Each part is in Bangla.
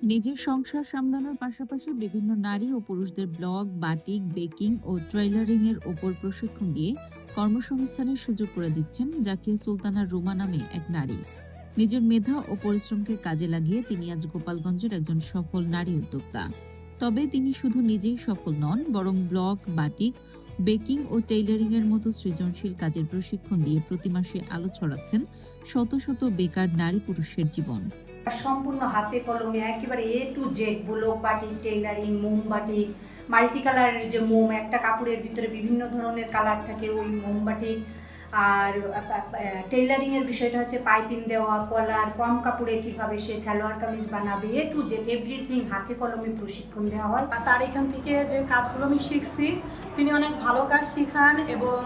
নিজের সংসার সামলানোর পাশাপাশি বিভিন্ন নারী ও পুরুষদের ব্লগ, বাটিক, বেকিং ও ট্রেইলারিং এর ওপর প্রশিক্ষণ দিয়ে কর্মসংস্থানের সুযোগ করে দিচ্ছেন জাকিয়া সুলতানা রুমা নামে এক নারী। নিজের মেধা ও পরিশ্রমকে কাজে লাগিয়ে তিনি আজ গোপালগঞ্জের একজন সফল নারী উদ্যোক্তা। তবে তিনি শুধু নিজেই সফল নন, বরং ব্লগ, বাটিক, বেকিং ও টেইলারিং এর মতো সৃজনশীল কাজের প্রশিক্ষণ দিয়ে প্রতি মাসে আলো ছড়াচ্ছেন শত শত বেকার নারী পুরুষের জীবন। সম্পূর্ণ হাতে কলমে একেবারে A to Z block batik, tailoring, মোম বাটিক, মাল্টি কালারের যে মোম, একটা কাপড়ের ভিতরে বিভিন্ন ধরনের কালার থাকে, ওই মোম বাটিক। আর টেইলারিংয়ের বিষয়টা হচ্ছে পাইপিং দেওয়া, কলার, কম কাপড়ে কীভাবে সে সালোয়ার কামিজ বানাবে, এ টু জেড এভরিথিং হাতে কলমে প্রশিক্ষণ দেওয়া হয়। আর তার এখান থেকে যে কাজগুলো আমি শিখছি, তিনি অনেক ভালো কাজ শিখান এবং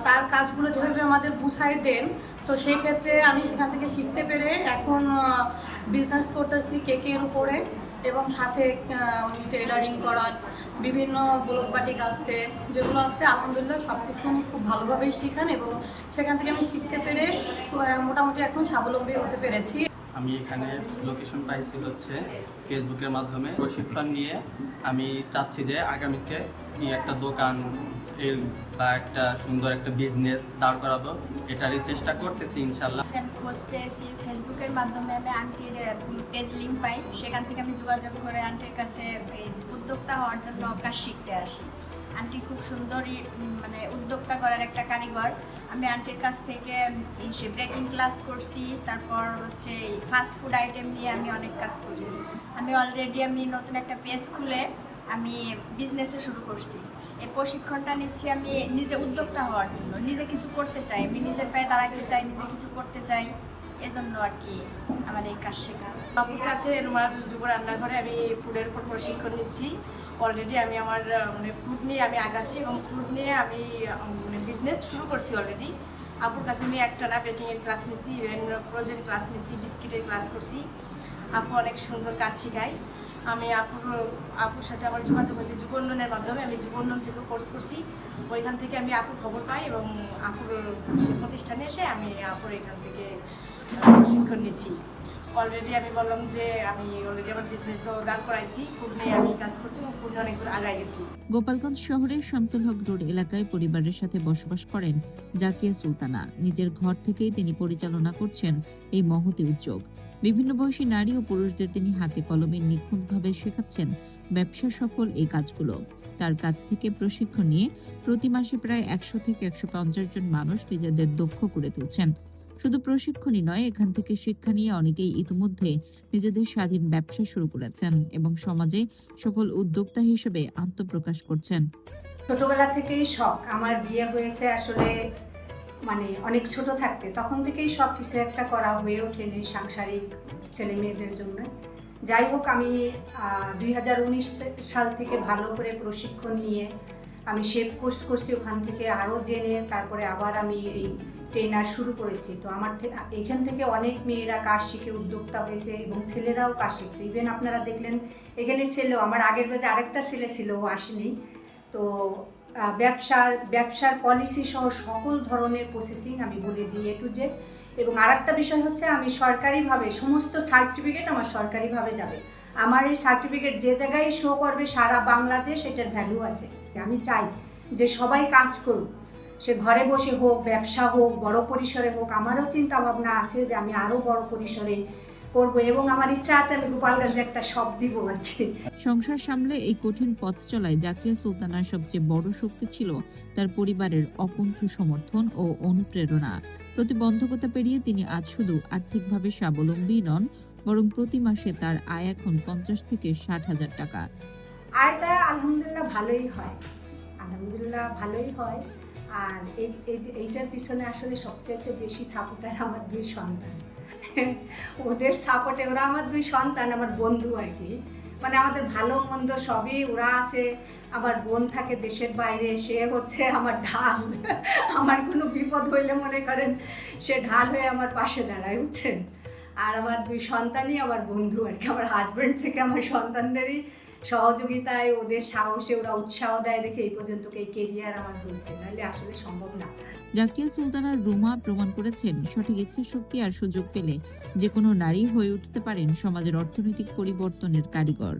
তার কাজগুলো যেভাবে আমাদের বুঝাই দেন, তো সেই ক্ষেত্রে আমি সেখান থেকে শিখতে পেরে এখন বিজনেস করতেছি কেকের উপরে, এবং সাথে উনি টেইলারিং করান, বিভিন্ন ব্লক বাটিক আছে, যেগুলো আছে আলহামদুলিল্লাহ সব কিছু উনি খুব ভালোভাবেই শিখান এবং সেখান থেকে আমি শিখতে পেরে মোটামুটি এখন স্বাবলম্বী হতে পেরেছি। আমি এখানে লোকেশন পাইছি হচ্ছে ফেসবুকের মাধ্যমে। প্রশিক্ষণ নিয়ে আমি চাচ্ছি যে আগামীতে একটা দোকান বা একটা সুন্দর একটা বিজনেস দাঁড় করাবো, এটারই চেষ্টা করতেছি ইনশাল্লাহ। খোঁজ পেয়েছি ফেসবুকের মাধ্যমে, আমি আন্টির পেজ লিঙ্ক পাই, সেখান থেকে আমি যোগাযোগ করে আন্টির কাছে উদ্যোক্তা হওয়ার জন্য কাজ শিখতে আসি। আন্টি খুব সুন্দরই মানে উদ্যোক্তা করার একটা কারিগর। আমি আন্টির কাছ থেকে সে ব্রেকিং ক্লাস করছি, তারপর হচ্ছে ফাস্ট ফুড আইটেম নিয়ে আমি অনেক কাজ করছি। আমি নতুন একটা পেজ খুলে আমি বিজনেসও শুরু করছি। এই প্রশিক্ষণটা নিচ্ছি আমি নিজে উদ্যোক্তা হওয়ার জন্য, নিজে কিছু করতে চাই, আমি নিজের পায়ে দাঁড়াতে চাই, নিজে কিছু করতে চাই, এজন্য আর কি আমার এই কাজ শেখা। বাবুর কাছে রুমার যুব রান্নাঘরে আমি ফুডের উপর প্রশিক্ষণ নিচ্ছি। অলরেডি আমি আমার ফুড নিয়ে আমি আগাচ্ছি এবং ফুড নিয়ে আমি বিজনেস শুরু করছি অলরেডি। আপুর কাছে আমি একটানা বেকিংয়ের ক্লাস নিচ্ছি, ইভেন প্রজেক্ট ক্লাস নিচ্ছি, বিস্কিটের ক্লাস করছি। আপু অনেক সুন্দর কাজ শেখায়। আমি আপুর সাথে আমার যোগাযোগ হয়েছে যুব উন্নয়নের মাধ্যমে। আমি যুব উন্নয়ন থেকে কোর্স করছি, ওইখান থেকে আমি আপুর খবর পাই এবং আপুর সেই প্রতিষ্ঠানে এসে আমি আপুর এখান থেকে প্রশিক্ষণ নিচ্ছি। অলরেডি আমি বললাম যে আমি অলরেডি আমার বিজনেসও দাঁড় করাইছি, ফুড নিয়ে আমি কাজ করছি এবং ফুড নিয়ে অনেক দূর আগায় গেছি। গোপালগঞ্জ শহরের শামসুল হক রোড এলাকায় পরিবারের সাথে বসবাস করেন জাকিয়া সুলতানা। নিজের ঘর থেকেই তিনি পরিচালনা করছেন এই মহতী উদ্যোগ। বিভিন্ন বয়সী নারী ও পুরুষদের তিনি হাতে কলমে নিখুঁতভাবে শেখাচ্ছেন ব্যবসা সফল এই কাজগুলো। তার কাছ থেকে প্রশিক্ষণ নিয়ে প্রতি মাসে প্রায় 100 থেকে 150 জন মানুষ নিজেদের দক্ষ করে তুলছেন। শুধু প্রশিক্ষণই নয়, এখান থেকে শিক্ষা নিয়ে অনেকেই ইতিমধ্যে নিজেদের স্বাধীন ব্যবসা শুরু করেছেন এবং সমাজে সফল উদ্যোক্তা হিসেবে আত্মপ্রকাশ করছেন। ছোটবেলা থেকেই শখ, আমার বিয়ে হয়েছে আসলে মানে অনেক ছোট থাকতে, তখন থেকেই সব কিছু একটা করা হয়ে ওঠেনি সাংসারিক ছেলে মেয়েদের জন্য। যাই হোক, আমি 2019 সাল থেকে ভালো করে প্রশিক্ষণ নিয়ে আমি শেফ কোর্স করছি, ওখান থেকে আরও জেনে তারপরে আবার আমি এই ট্রেনার শুরু করেছি। তো আমার এখান থেকে অনেক মেয়েরা কাজ শিখে উদ্যোক্তা হয়েছে এবং ছেলেরাও কাজ শিখছে। ইভেন আপনারা দেখলেন এখানে ছেলেও, আমার আগের বাজে আরেকটা ছেলে ছিল, ও আসেনি। তো ব্যবসার পলিসি সহ সকল ধরনের প্রসেসিং আমি বলে দিই এ টু জেড। এবং আরেকটা বিষয় হচ্ছে, আমি সরকারিভাবে সমস্ত সার্টিফিকেট আমার সরকারিভাবে যাবে। আমার এই সার্টিফিকেট যে জায়গায় শো করবে সারা বাংলাদেশ, এটার ভ্যালু আছে। আমি চাই যে সবাই কাজ করুক, সে ঘরে বসে হোক, ব্যবসা হোক, বড় পরিসরে হোক। আমারও চিন্তা ভাবনা আছে যে আমি আরও বড় পরিসরে করবো এবং আমার ইচ্ছা আছে আমি গোপালগঞ্জে একটা শপ দিব আর কি। সংসার সামলে এই কঠিন পথ চলায় জাকিয়া সুলতানার সবচেয়ে বড় শক্তি ছিল তার পরিবারের অকুণ্ঠ সমর্থন ও অনুপ্রেরণা। প্রতিবন্ধকতা পেরিয়ে তিনি আজ শুধু আর্থিকভাবে স্বাবলম্বী নন, বরং প্রতি মাসে তার আয় এখন 50 থেকে 60,000 টাকা। আয়টা আলহামদুলিল্লাহ ভালোই হয়, আলহামদুলিল্লাহ ভালোই হয়। আর এইটার পিছনে আসলে সবচেয়ে বেশি সাপোর্টার আমার দুই সন্তান। ওদের সাপোর্টে, ওরা আমার দুই সন্তান, আমার বন্ধু আর কি। মানে আমাদের ভালো মন্দ সবই ওরা আছে। আমার বোন থাকে দেশের বাইরে, সে হচ্ছে আমার ঢাল। আমার কোনো বিপদ হইলে মনে করেন সে ঢাল হয়ে আমার পাশে দাঁড়ায়, বুঝছেন। আর আমার দুই সন্তানই আমার বন্ধু আর কি। আমার হাজব্যান্ড থেকে আমার সন্তানদেরই সহযোগিতায়, ওদের সাহসে ওরা উৎসাহ দেয় দেখে এই পর্যন্ত এই কেরিয়ার আমার হয়েছে, নাহলে আসলে সম্ভব না। জাকিয়া সুলতানা রুমা প্রমাণ করেছেন সঠিক ইচ্ছাশক্তি আর সুযোগ পেলে যে কোনো নারী হয়ে উঠতে পারেন সমাজের অর্থনৈতিক পরিবর্তনের কারিগর।